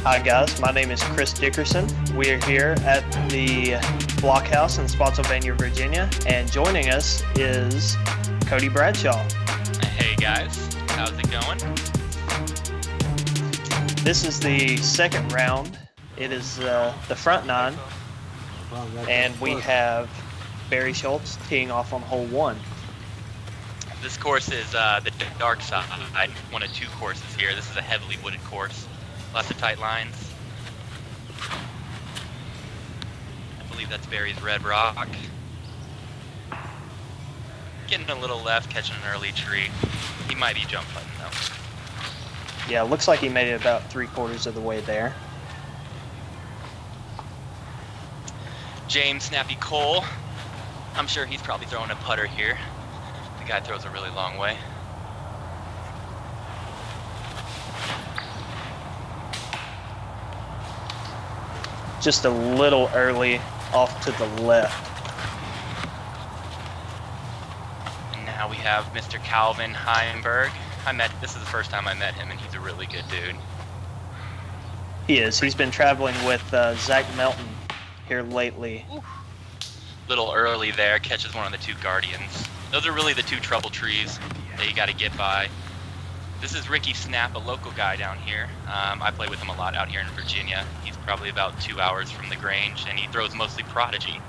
Hi guys, my name is Chris Dickerson. We are here at the Blockhouse in Spotsylvania, Virginia, and joining us is Cody Bradshaw. Hey guys, how's it going? This is the second round. It is the front nine, and we have Barry Schultz teeing off on hole 1. This course is the Darkside, one of 2 courses here. This is a heavily wooded course. Lots of tight lines. I believe that's Barry's red rock. Getting a little left, catching an early tree. He might be jump putting though. Yeah, looks like he made it about 3/4 of the way there. James Snappy Cole. I'm sure he's probably throwing a putter here. The guy throws a really long way. Just a little early off to the left. And now we have Mr. Calvin Heimburg. This is the first time I met him, and he's a really good dude. He is. He's been traveling with Zach Melton here lately. Ooh. Little early there, catches one of the 2 guardians. Those are really the 2 trouble trees that you got to get by. This is Ricky Snapp, a local guy down here. I play with him a lot out here in Virginia. He's probably about 2 hours from the Grange, and he throws mostly Prodigy.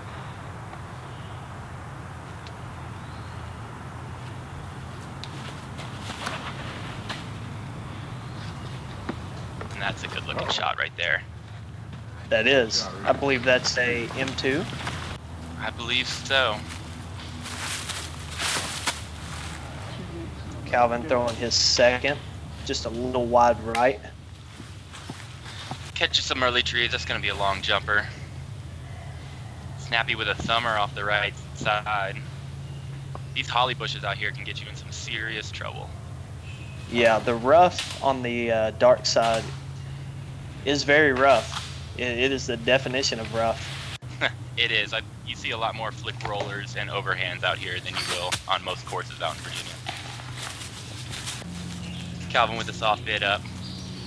And that's a good looking shot right there. That is. I believe that's a M2. I believe so. Calvin throwing his second, just a little wide right. Catches some early trees. That's going to be a long jumper. Snappy with a thumber off the right side. These holly bushes out here can get you in some serious trouble. Yeah, the rough on the dark side is very rough. It is the definition of rough. It is. You see a lot more flick rollers and overhands out here than you will on most courses out in Virginia. Calvin with the soft bid up.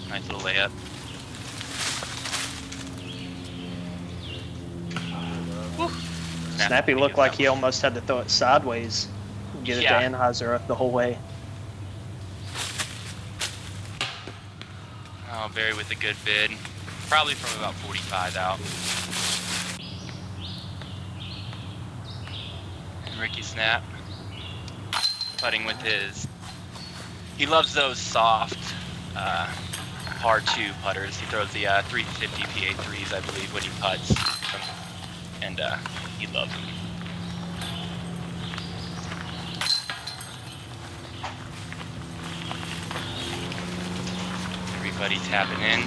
Nice little layup. Snappy looked like he almost had to throw it sideways. Get it to Anheuser up the whole way. Oh, Barry with a good bid. Probably from about 45 out. And Ricky Snapp putting with his. He loves those soft, hard 2 putters. He throws the 350 PA3s, I believe, when he putts, and he loves them. Everybody tapping in.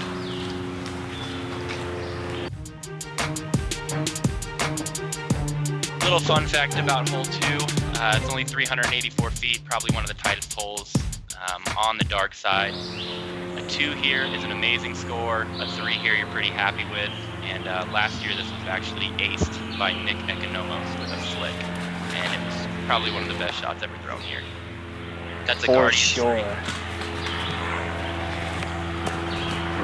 Little fun fact about hole 2, it's only 384 feet, probably one of the tightest holes on the dark side. A 2 here is an amazing score, a 3 here you're pretty happy with, and last year this was actually aced by Nick Economos with a flick, and it was probably one of the best shots ever thrown here. That's a Guardian 3.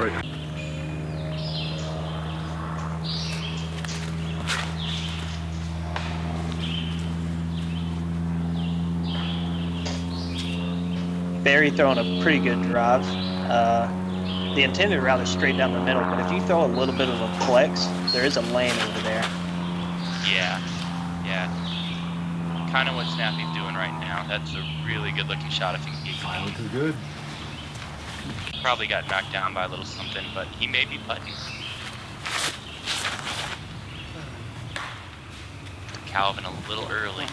Right. Barry throwing a pretty good drive. The intended route is straight down the middle, but if you throw a little bit of a flex, there is a lane over there. Yeah. Kind of what Snappy's doing right now. That's a really good looking shot if he can get clean. Looking good. Probably got knocked down by a little something, but he may be putting. Calvin a little early.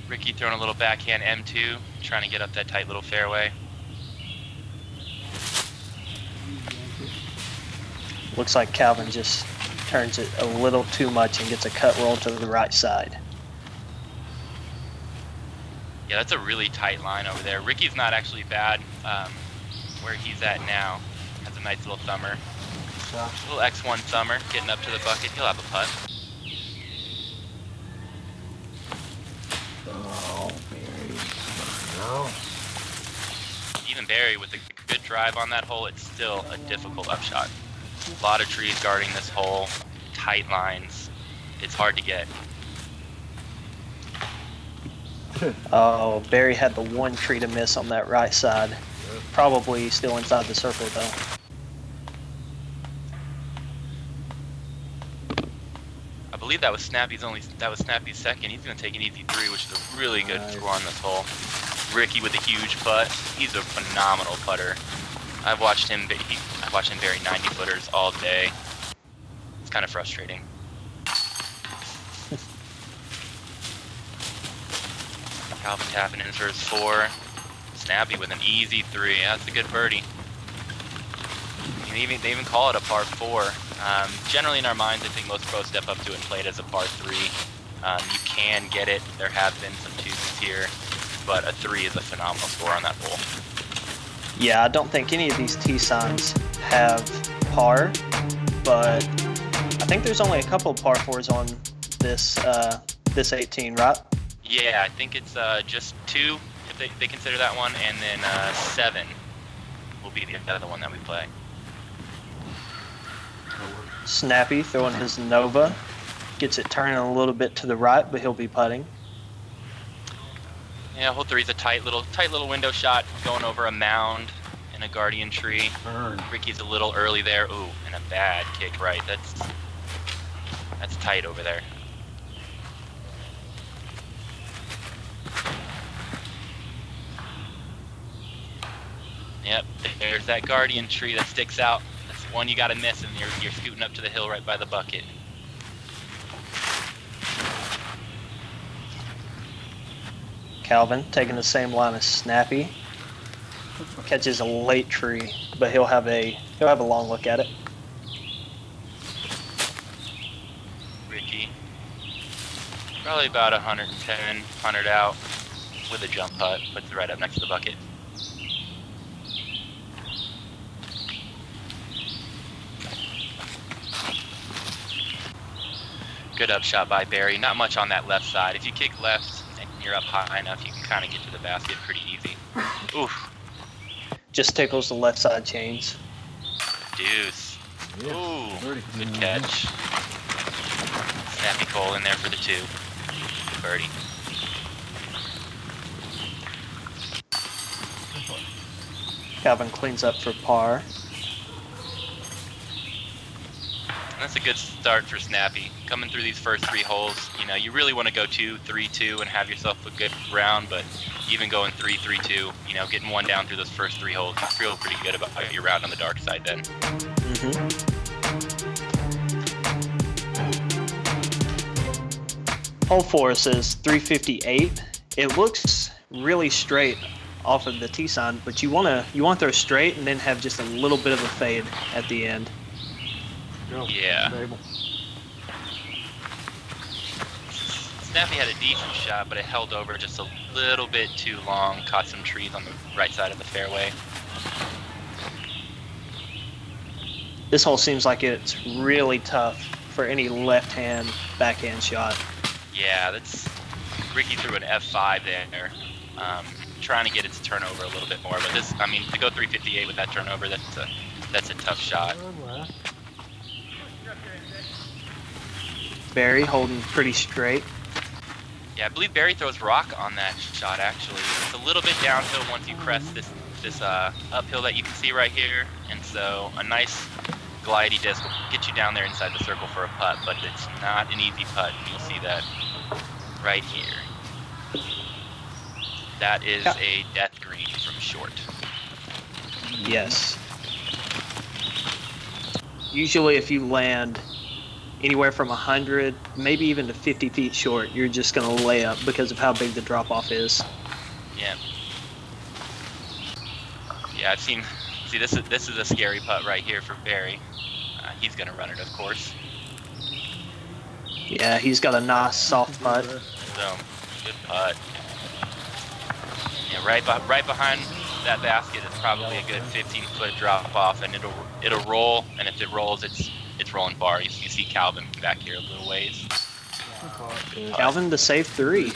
Ricky throwing a little backhand M2, trying to get up that tight little fairway. Looks like Calvin just turns it a little too much and gets a cut roll to the right side. Yeah, that's a really tight line over there. Ricky's not actually bad where he's at now. Has a nice little thumber. Little X1 thumber, getting up to the bucket. He'll have a putt. Oh, Barry. Even Barry with a good drive on that hole, it's still a difficult upshot. A lot of trees guarding this hole, tight lines. It's hard to get. Oh, Barry had the one tree to miss on that right side. Probably still inside the circle though. I believe that was Snappy's second. He's gonna take an easy 3, which is a really good score on this hole. Ricky with a huge putt. He's a phenomenal putter. I've watched him bury 90 footers all day. It's kind of frustrating. Calvin tapping in for his 4. Snappy with an easy 3. That's a good birdie. They even call it a par 4. Generally in our minds, I think most pros step up to it and play it as a par 3. You can get it. There have been some 2s here, but a 3 is a phenomenal score on that hole. Yeah, I don't think any of these tee signs have par, but I think there's only a couple of par 4s on this 18, right? Yeah, I think it's just 2 if they consider that one, and then 7 will be the other one that we play. Snappy throwing his Nova. Gets it turning a little bit to the right, but he'll be putting. Yeah, hole 3 is a tight little window shot going over a mound and a guardian tree. Ricky's a little early there. Ooh, and a bad kick right. That's tight over there. Yep, there's that guardian tree that sticks out. That's one you gotta miss, and you're scooting up to the hill right by the bucket. Calvin taking the same line as Snappy. Catches a late tree, but he'll have a long look at it. Ricky, probably about 110, 100 out with a jump putt, puts it right up next to the bucket. Good upshot by Barry. Not much on that left side. If you kick left and you're up high enough, you can kind of get to the basket pretty easy. Oof. Just tickles the left side chains. Deuce. Yeah. Ooh, good catch. Snappy Cole in there for the 2. Birdie. Calvin cleans up for par. That's a good start for Snappy. Coming through these first 3 holes, you know, you really want to go 2, 3, 2 and have yourself a good round, but even going 3, 3, 2, you know, getting 1 down through those first 3 holes, you feel pretty good about your round on the dark side then. Hole 4 says 358. It looks really straight off of the tee sign, but you want to throw straight and then have just a little bit of a fade at the end. Yeah. Snappy had a decent shot, but it held over just a little bit too long. Caught some trees on the right side of the fairway. This hole seems like it's really tough for any left-hand backhand shot. Yeah, that's Ricky threw an F5 there, trying to get it to turn over a little bit more. But this, I mean, to go 358 with that turnover, that's a tough shot. Barry holding pretty straight. Yeah, I believe Barry throws rock on that shot, actually. It's a little bit downhill once you crest this uphill that you can see right here. And so a nice glidey disc will get you down there inside the circle for a putt, but it's not an easy putt. You'll see that right here. That is a death green from short. Yes. Usually if you land anywhere from 100, maybe even to 50 feet short, you're just going to lay up because of how big the drop-off is. Yeah. Yeah, I've seen. See, this is a scary putt right here for Barry. He's going to run it, of course. Yeah, he's got a nice soft putt. So, good putt. Yeah, right behind that basket is probably a good 15-foot drop-off, and it'll roll. And if it rolls, it's rolling far. You see Calvin back here a little ways. Calvin to save 3.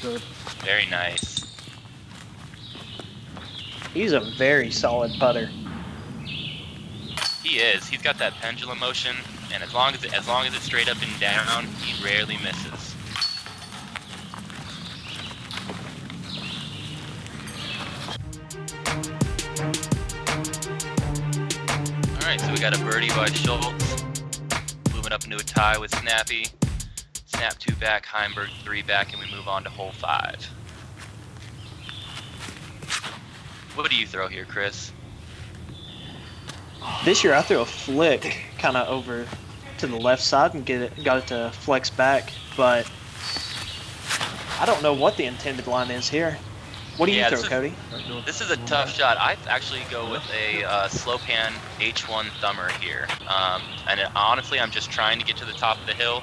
Very nice. He's a very solid putter. He is. He's got that pendulum motion, and as long as it's straight up and down, he rarely misses. All right, so we got a birdie by Schultz, moving up into a tie with Snappy. Snap 2 back, Heimburg 3 back, and we move on to hole 5. What do you throw here, Chris? This year I threw a flick kind of over to the left side and got it to flex back, but I don't know what the intended line is here. What do you throw, Cody? This is a tough shot. I actually go with a slow pan H1 thumber here. And honestly, I'm just trying to get to the top of the hill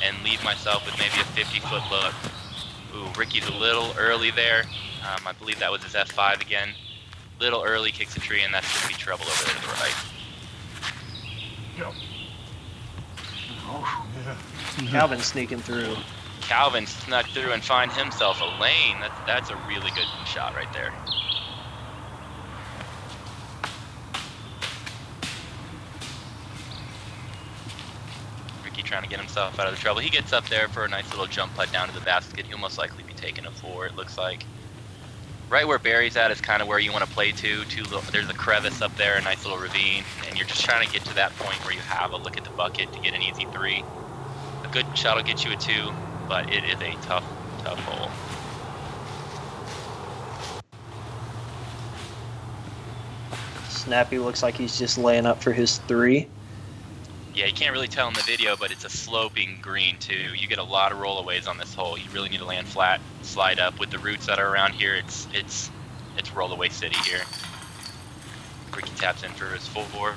and leave myself with maybe a 50-foot look. Ooh, Ricky's a little early there. I believe that was his F5 again. Little early, kicks a tree, and that's going to be trouble over there to the right. Calvin sneaking through. Calvin snuck through and find himself a lane. That's a really good shot right there. Ricky trying to get himself out of the trouble. He gets up there for a nice little jump putt down to the basket. He'll most likely be taking a 4, it looks like. Right where Barry's at is kind of where you want to play to. There's a crevice up there, a nice little ravine, and you're just trying to get to that point where you have a look at the bucket to get an easy 3. A good shot will get you a 2, but it is a tough hole. Snappy looks like he's just laying up for his 3. Yeah, you can't really tell in the video, but it's a sloping green too. You get a lot of rollaways on this hole. You really need to land flat, slide up. With the roots that are around here, it's rollaway city here. Ricky taps in for his 4.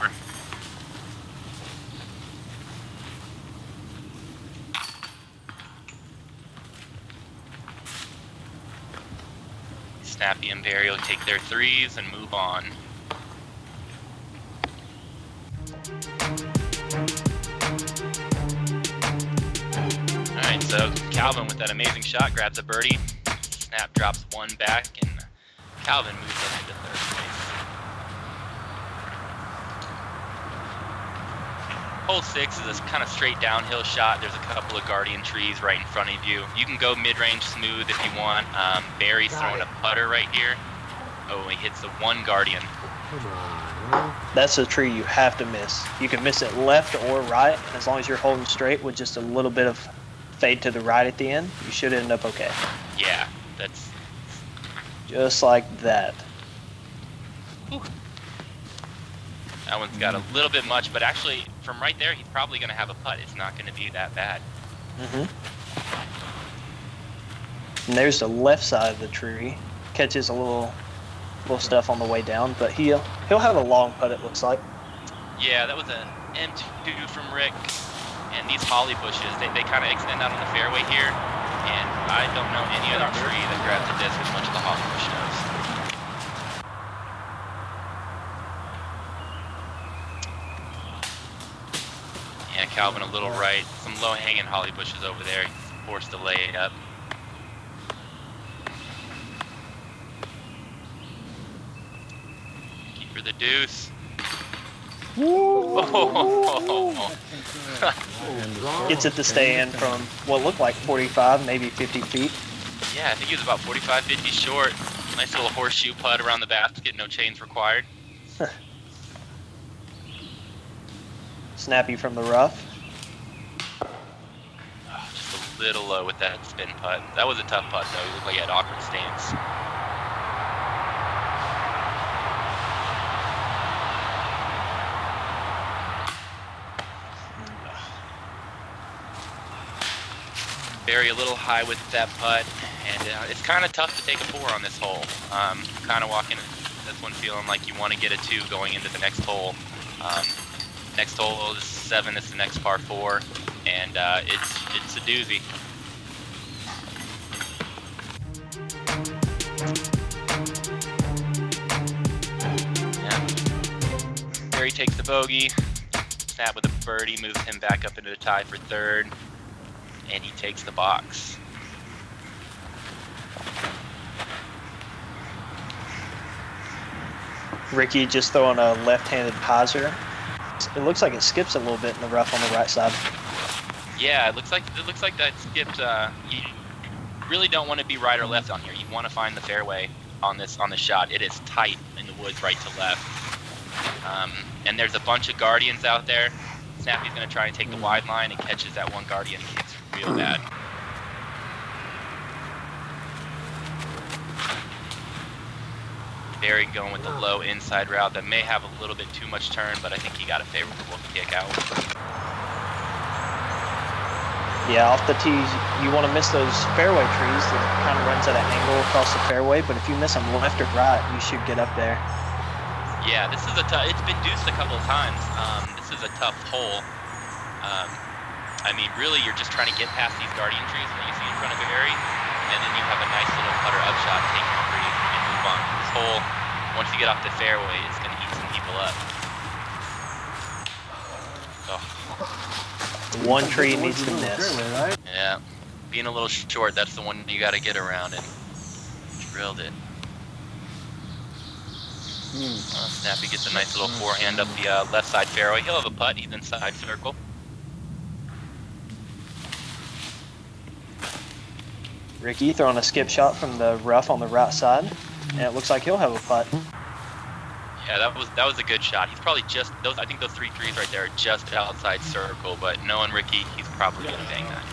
Snappy and Barry will take their 3s and move on. Alright, so Calvin with that amazing shot grabs a birdie. Snap drops 1 back, and Calvin moves up into 3rd place. Hole 6 is this kind of straight downhill shot. There's a couple of guardian trees right in front of you. You can go mid-range smooth if you want. Barry's throwing a putter right here. Oh, he hits the 1 guardian. That's a tree you have to miss. You can miss it left or right, and as long as you're holding straight with just a little bit of fade to the right at the end, you should end up okay. Yeah, that's just like that. Whew. That one's got a little bit much, but actually from right there, he's probably going to have a putt. It's not going to be that bad. And there's the left side of the tree. Catches a little stuff on the way down, but he'll have a long putt, it looks like. Yeah, that was an M2 from Rick. And these holly bushes, they kind of extend out on the fairway here. And I don't know any other tree that grabs a disc as much as the holly bush does. Yeah, Calvin a little right. Some low-hanging holly bushes over there. He's forced to lay it up. Keep for the deuce. Gets it to stay in from what looked like 45, maybe 50 feet. Yeah, I think he was about 45, 50 short. Nice little horseshoe putt around the basket, no chains required. Snappy from the rough. Oh, just a little low with that spin putt. That was a tough putt though. He looked like he had awkward stance. Barry a little high with that putt, and it's kind of tough to take a 4 on this hole. Kind of walking this one feeling like you want to get a 2 going into the next hole. Next hole is 7. It's the next par 4, and it's a doozy. Yeah. Barry takes the bogey. Snap with a birdie moves him back up into the tie for 3rd. and he takes the box. Ricky just throwing a left-handed hyzer. It looks like it skips a little bit in the rough on the right side. Yeah, it looks like that skipped. You really don't want to be right or left on here. You want to find the fairway on this shot. It is tight in the woods, right to left. And there's a bunch of guardians out there. Snappy's gonna try and take the wide line and catches that one guardian and kicks real bad. Barry going with the low inside route that may have a little bit too much turn, but I think he got a favorable kick out. Yeah, off the tee, you want to miss those fairway trees that kind of runs at an angle across the fairway, but if you miss them left or right, you should get up there. Yeah, this is it's been deuced a couple of times. This is a tough hole. I mean, really, you're just trying to get past these guardian trees that you see in front of Barry, and then you have a nice little putter upshot, take your three, and move on. This hole, once you get off the fairway, it's going to eat some people up. Oh. One tree needs to miss. Yeah, being a little short, that's the one you got to get around, and drilled it. Snappy gets a nice little forehand up the left side fairway. He'll have a putt, he's inside circle. Ricky throwing a skip shot from the rough on the right side, and it looks like he'll have a putt. Yeah, that was a good shot. He's probably just I think those 3 trees right there are just outside circle, but knowing Ricky, he's probably gonna bang that.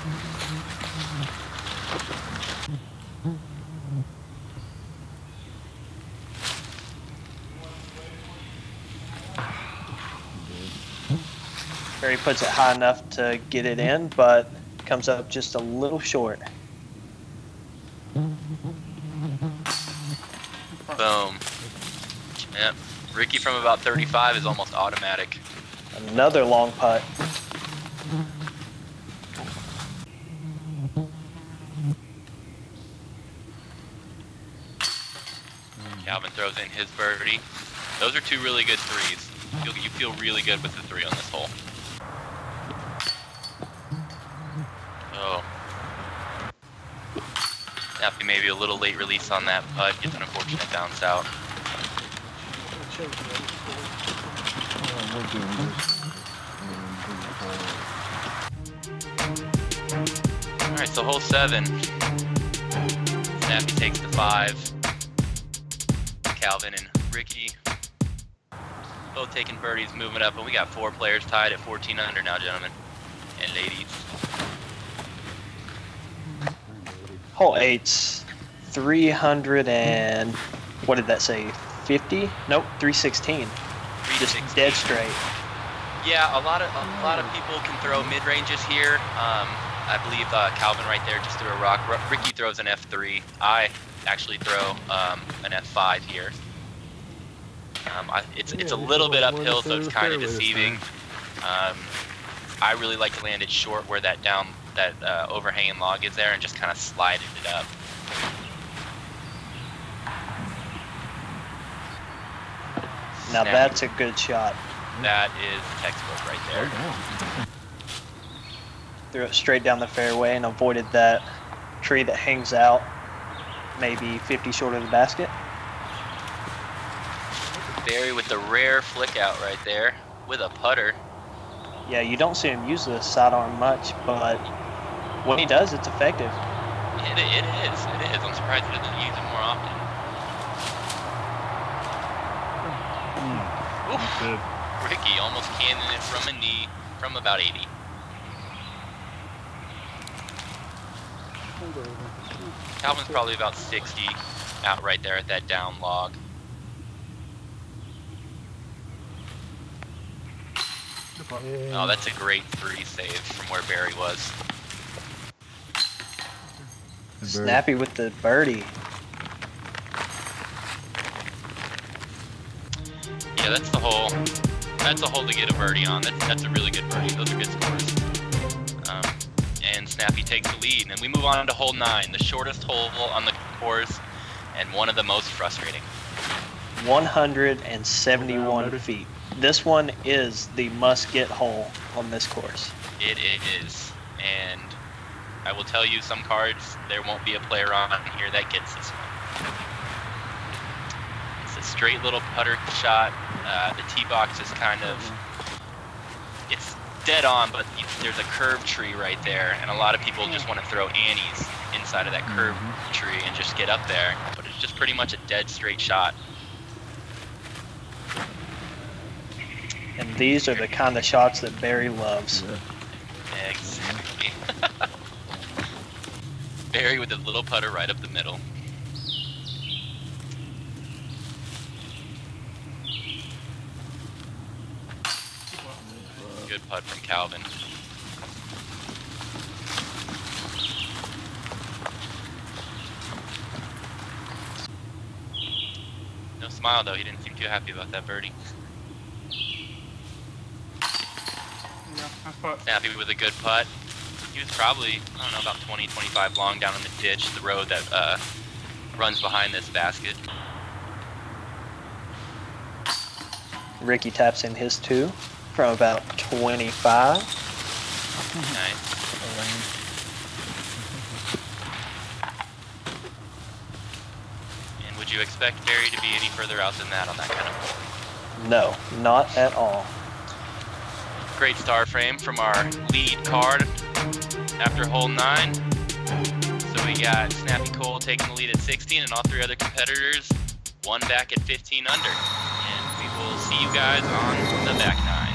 Barry puts it high enough to get it in, but comes up just a little short. Boom. Yep. Ricky from about 35 is almost automatic. Another long putt. Calvin throws in his birdie. Those are 2 really good threes. You feel really good with the 3 on this hole. Oh. Snappy maybe a little late release on that putt. Gets an unfortunate bounce out. Alright, so hole 7. Snappy takes the 5. Calvin and Ricky both taking birdies, moving up, and we got 4 players tied at 14 under now, gentlemen and ladies. Hole 8's 300 and what did that say? 50? Nope, 316. Just dead straight. Yeah, a lot of people can throw mid ranges here. I believe Calvin right there just threw a rock. Ricky throws an F3. I actually throw an F5 here. It's a little bit uphill, so it's kind of deceiving. I really like to land it short where that overhanging log is there and just kind of slide it up. Now that's a good shot. That is textbook right there. Threw it straight down the fairway and avoided that tree that hangs out maybe 50 short of the basket. Barry with the rare flick out right there with a putter. Yeah, you don't see him use the sidearm much, but when he does, it's effective. It is. I'm surprised he doesn't use it more often. Oof. Ricky almost cannon it from a knee from about 80. Calvin's probably about 60 out right there at that down log. Oh, that's a great 3 save from where Barry was. Snappy with the birdie. Yeah, that's the hole. That's a hole to get a birdie on. That's a really good birdie. Those are good scores. And Snappy takes the lead. And we move on to hole 9, the shortest hole on the course and one of the most frustrating. 171 feet. This one is the must-get hole on this course. It is. And I will tell you, some cards, there won't be a player on here that gets this one. It's a straight little putter shot. The tee box is kind of, it's dead on, but there's a curved tree right there, and a lot of people just want to throw annies inside of that curved tree and just get up there, but it's just pretty much a dead straight shot. And these are the kind of shots that Barry loves. Exactly. Barry with a little putter right up the middle. Good putt from Calvin. No smile though, he didn't seem too happy about that birdie. Snappy with a good putt. He was probably, I don't know, about 20, 25 long down in the ditch, the road that runs behind this basket. Ricky taps in his 2 from about 25. Nice. And would you expect Barry to be any further out than that on that kind of hole? No, not at all. Great star frame from our lead card after hole 9. So we got Snappy Cole taking the lead at 16, and all 3 other competitors, 1 back at 15 under. And we will see you guys on the back 9.